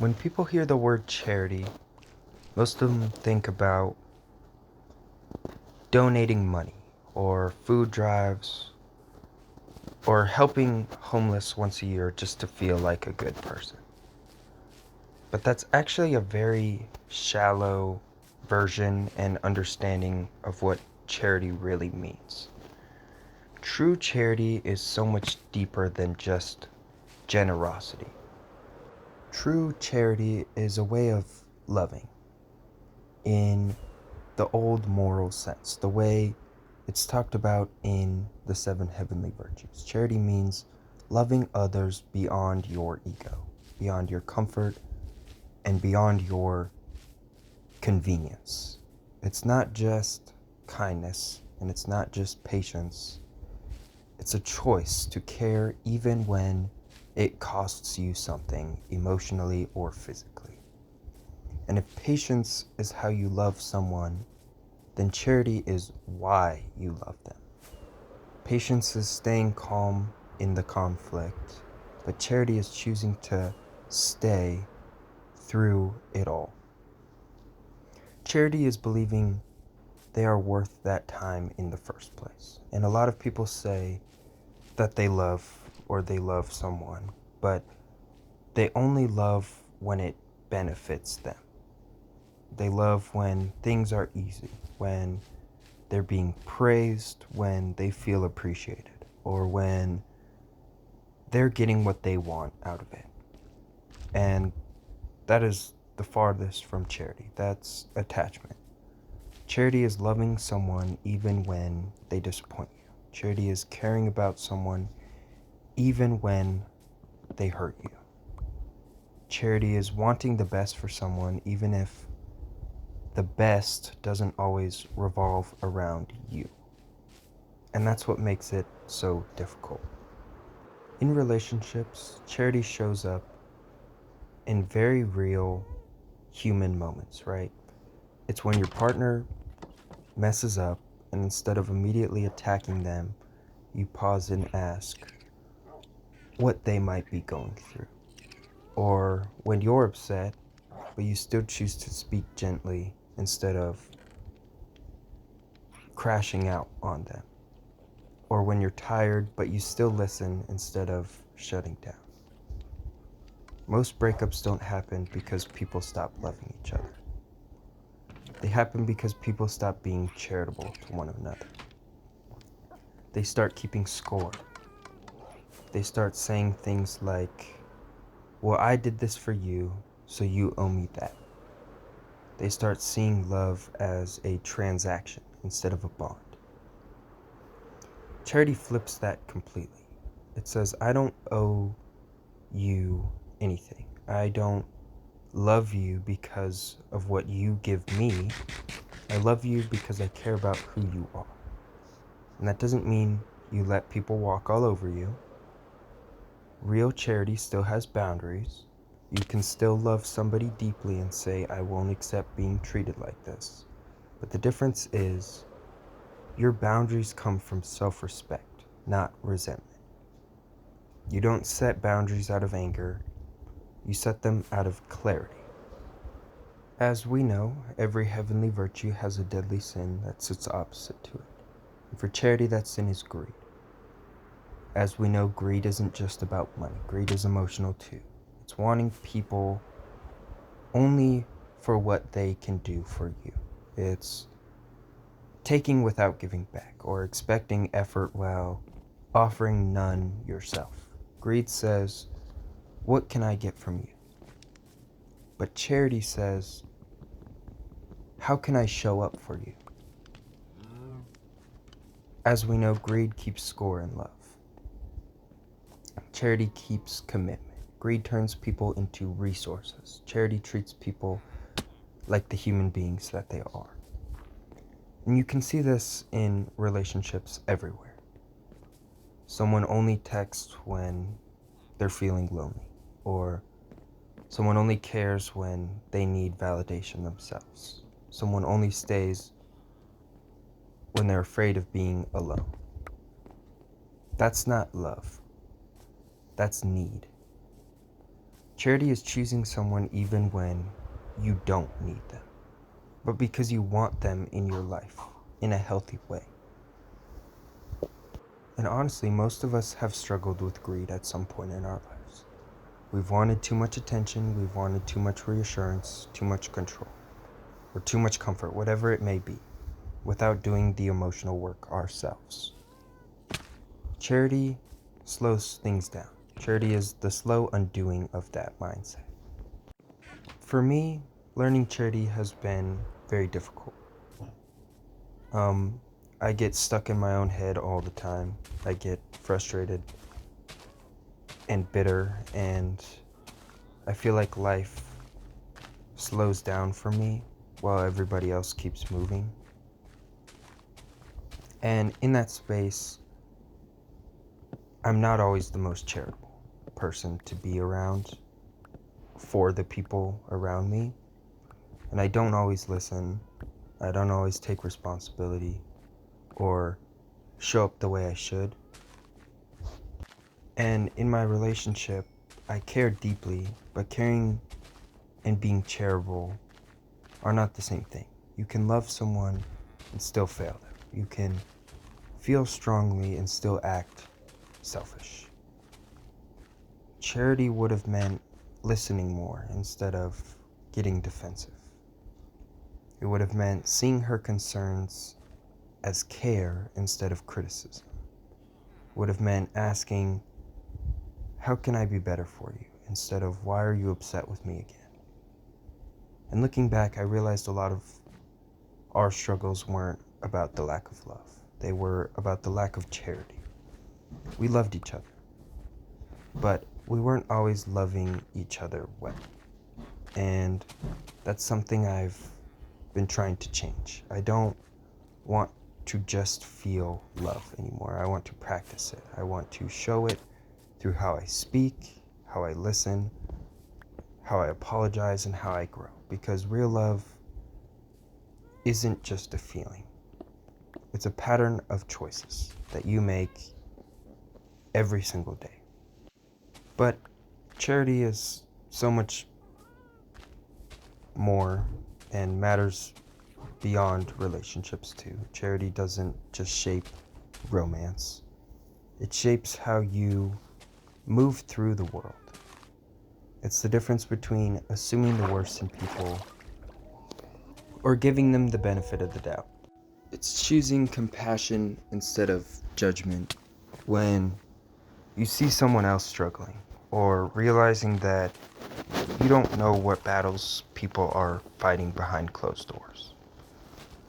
When people hear the word charity, most of them think about donating money or food drives or helping homeless once a year just to feel like a good person. But that's actually a very shallow version and understanding of what charity really means. True charity is so much deeper than just generosity. True charity is a way of loving in the old moral sense, the way it's talked about in the seven heavenly virtues. Charity means loving others beyond your ego, beyond your comfort, and beyond your convenience. It's not just kindness, and it's not just patience. It's a choice to care even when it costs you something emotionally or physically. And if patience is how you love someone, then charity is why you love them. Patience is staying calm in the conflict, but charity is choosing to stay through it all. Charity is believing they are worth that time in the first place. And a lot of people say that they love or they love someone, but they only love when it benefits them. They love when things are easy, when they're being praised, when they feel appreciated, or when they're getting what they want out of it. And that is the farthest from charity. That's attachment. Charity is loving someone even when they disappoint you. Charity is caring about someone even when they hurt you. Charity is wanting the best for someone even if the best doesn't always revolve around you. And that's what makes it so difficult. In relationships, charity shows up in very real human moments, right? It's when your partner messes up, and instead of immediately attacking them, you pause and ask what they might be going through. Or when you're upset, but you still choose to speak gently instead of crashing out on them. Or when you're tired, but you still listen instead of shutting down. Most breakups don't happen because people stop loving each other. They happen because people stop being charitable to one another. They start keeping score. They start saying things like, well, I did this for you, so you owe me that. They start seeing love as a transaction instead of a bond. Charity flips that completely. It says, I don't owe you anything. I don't love you because of what you give me. I love you because I care about who you are. And that doesn't mean you let people walk all over you. Real charity still has boundaries. You can still love somebody deeply and say, I won't accept being treated like this. But the difference is, your boundaries come from self-respect, not resentment. You don't set boundaries out of anger. You set them out of clarity. As we know, every heavenly virtue has a deadly sin that's its opposite to it. And for charity, that sin is greed. As we know, greed isn't just about money. Greed is emotional too. It's wanting people only for what they can do for you. It's taking without giving back, or expecting effort while offering none yourself. Greed says, what can I get from you? But charity says, how can I show up for you? As we know, greed keeps score in love. Charity keeps commitment. Greed turns people into resources. Charity treats people like the human beings that they are. And you can see this in relationships everywhere. Someone only texts when they're feeling lonely, or someone only cares when they need validation themselves. Someone only stays when they're afraid of being alone. That's not love. That's need. Charity is choosing someone even when you don't need them, but because you want them in your life in a healthy way. And honestly, most of us have struggled with greed at some point in our lives. We've wanted too much attention, we've wanted too much reassurance, too much control, or too much comfort, whatever it may be, without doing the emotional work ourselves. Charity slows things down. Charity is the slow undoing of that mindset. For me, learning charity has been very difficult. I get stuck in my own head all the time. I get frustrated and bitter, and I feel like life slows down for me while everybody else keeps moving. And in that space, I'm not always the most charitable person to be around for the people around me. And I don't always listen. I don't always take responsibility or show up the way I should. And in my relationship, I care deeply, but caring and being charitable are not the same thing. You can love someone and still fail them. You can feel strongly and still act selfish. Charity would have meant listening more instead of getting defensive. It would have meant seeing her concerns as care instead of criticism. It would have meant asking, how can I be better for you? Instead of, why are you upset with me again? And looking back, I realized a lot of our struggles weren't about the lack of love. They were about the lack of charity. We loved each other, but we weren't always loving each other well. And that's something I've been trying to change. I don't want to just feel love anymore. I want to practice it. I want to show it through how I speak, how I listen, how I apologize, and how I grow. Because real love isn't just a feeling. It's a pattern of choices that you make every single day. But charity is so much more and matters beyond relationships too. Charity doesn't just shape romance. It shapes how you move through the world. It's the difference between assuming the worst in people or giving them the benefit of the doubt. It's choosing compassion instead of judgment when you see someone else struggling, or realizing that you don't know what battles people are fighting behind closed doors.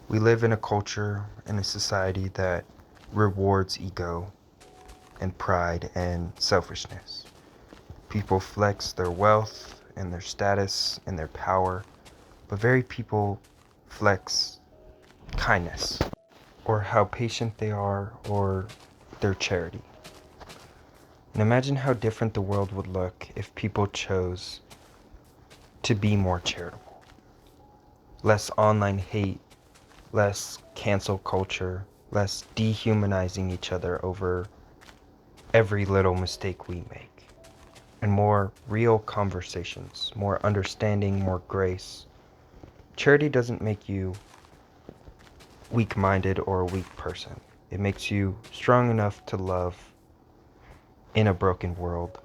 We live in a culture, in a society that rewards ego and pride and selfishness. People flex their wealth and their status and their power, but very people flex kindness, or how patient they are, or their charity. And imagine how different the world would look if people chose to be more charitable. Less online hate, less cancel culture, less dehumanizing each other over every little mistake we make, and more real conversations, more understanding, more grace. Charity doesn't make you weak-minded or a weak person. It makes you strong enough to love in a broken world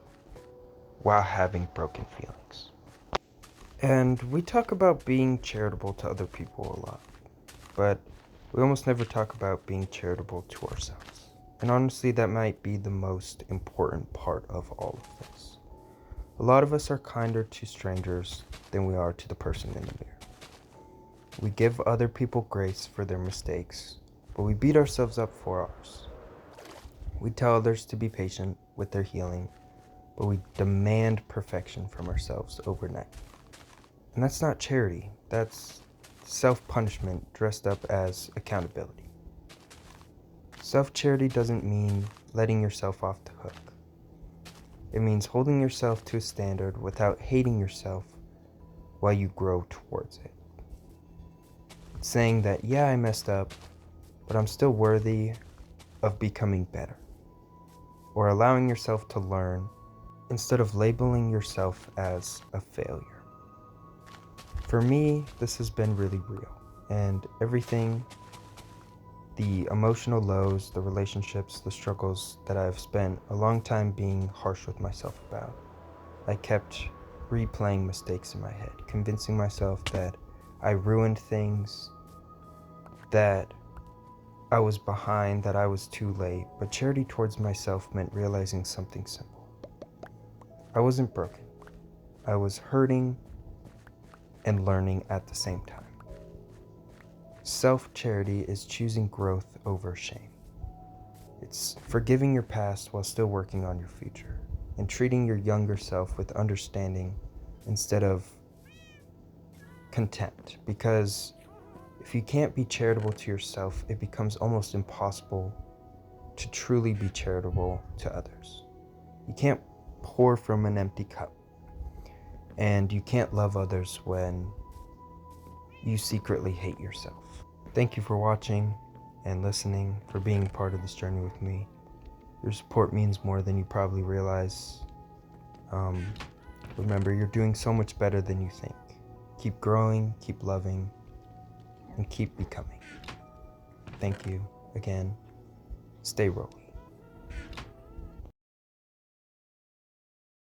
while having broken feelings. And we talk about being charitable to other people a lot, but we almost never talk about being charitable to ourselves. And honestly, that might be the most important part of all of this. A lot of us are kinder to strangers than we are to the person in the mirror. We give other people grace for their mistakes, but we beat ourselves up for ours. We tell others to be patient with their healing, but we demand perfection from ourselves overnight. And that's not charity. That's self-punishment dressed up as accountability. Self-charity doesn't mean letting yourself off the hook. It means holding yourself to a standard without hating yourself while you grow towards it. It's saying that, yeah, I messed up, but I'm still worthy of becoming better. Or allowing yourself to learn instead of labeling yourself as a failure. For me, this has been really real, and everything, the emotional lows, the relationships, the struggles that I've spent a long time being harsh with myself about. I kept replaying mistakes in my head, convincing myself that I ruined things, that I was behind, that I was too late. But charity towards myself meant realizing something simple. I wasn't broken. I was hurting and learning at the same time. Self-charity is choosing growth over shame. It's forgiving your past while still working on your future, and treating your younger self with understanding instead of contempt. Because if you can't be charitable to yourself, it becomes almost impossible to truly be charitable to others. You can't pour from an empty cup, and you can't love others when you secretly hate yourself. Thank you for watching and listening, for being part of this journey with me. Your support means more than you probably realize. Remember, you're doing so much better than you think. Keep growing, keep loving, and keep becoming. Thank you again. Stay rolling.